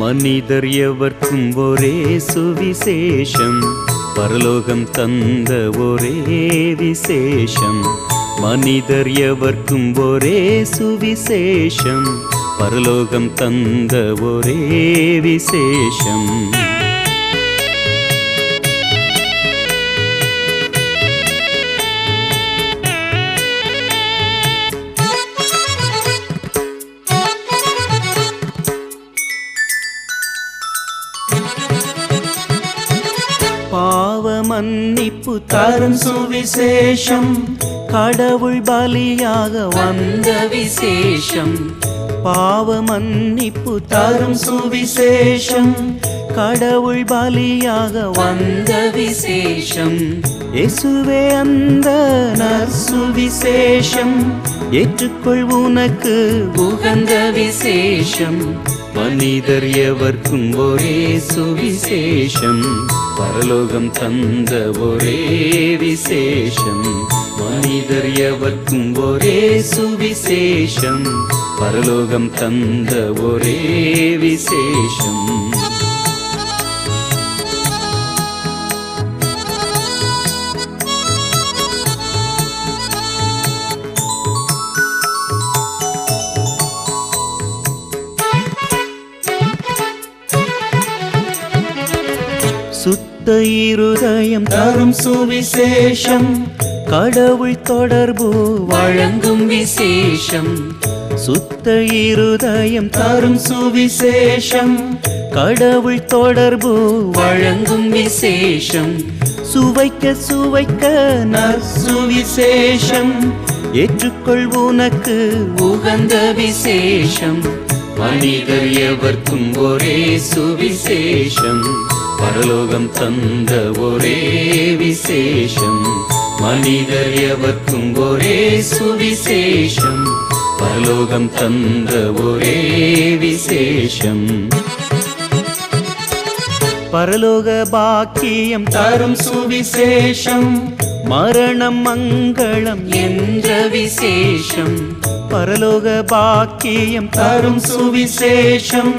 மனிதர் எவர்க்கும் ஒரே சுவிசேஷம், பரலோகம் தந்த ஒரே விசேஷம். மனிதர் எவர்க்கும் ஒரே சுவிசேஷம், பரலோகம் தந்த ஒரே விசேஷம். பாவ மன்னிப்பு தரும் சுவிசேஷம், கடவுள் பலியாக வந்த விசேஷம். பாவ மன்னிப்பு தரும் சுவிசேஷம், கடவுள் பலியாக வந்த விசேஷம். இயேசுவே அந்த நற்சுவிசேஷம், ஏற்றுக்கொள் உனக்கு உகந்த விசேஷம். மனிதர் எவர்க்கும் ஒரே சுவிசேஷம், பரலோகம் தந்த ஒரே விசேஷம். மனிதர் எவர்க்கும் ஒரே சுவிசேஷம், பரலோகம் தந்த ஒரே விசேஷம். சுத்த இருதயம் தரும் சுவிசேஷம், கடவுள் தொடர்பு வழங்கும் விசேஷம். சுத்த இருதயம் தரும் சுவிசேஷம், கடவுள் தொடர்பு வழங்கும் விசேஷம். சுவைக்க சுவைக்க நற்சுவிசேஷம், ஏற்றுக்கொள் உனக்கு உகந்த விசேஷம். மனிதர் எவர்க்கும் ஒரே சுவிசேஷம், பரலோகம் தந்த ஒரே விசேஷம். மனிதர் எவர்க்கும் ஒரே சுவிசேஷம், பரலோகம் தந்த ஒரே விசேஷம். பரலோக பாக்கியம் தரும் சுவிசேஷம், மரணம் மங்களம் என்ற விசேஷம். பரலோக பாக்கியம் தரும் சுவிசேஷம்,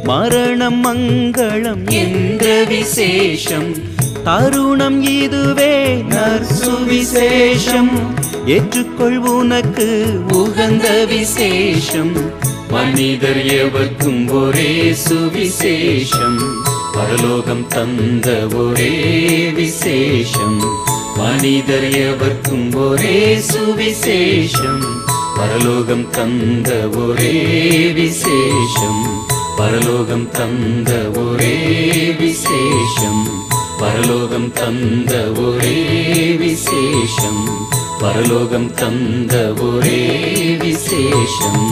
மரணம் மங்களம் என்ற விசேஷம். தருணம் இதுவே நற்சுவிசேஷம், ஏற்றுக்கொள் உனக்கு உகந்த விசேஷம். மனிதர் எவர்க்கும் ஒரே சுவிசேஷம், பரலோகம் தந்த ஒரே விசேஷம். மனிதர் எவர்க்கும் ஒரே சுவிசேஷம், பரலோகம் தந்த ஒரே விசேஷம். பரலோகம் தந்த ஒரே விசேஷம், பரலோகம் தந்த ஒரே விசேஷம். பரலோகம் தந்த ஒரே விசேஷம்.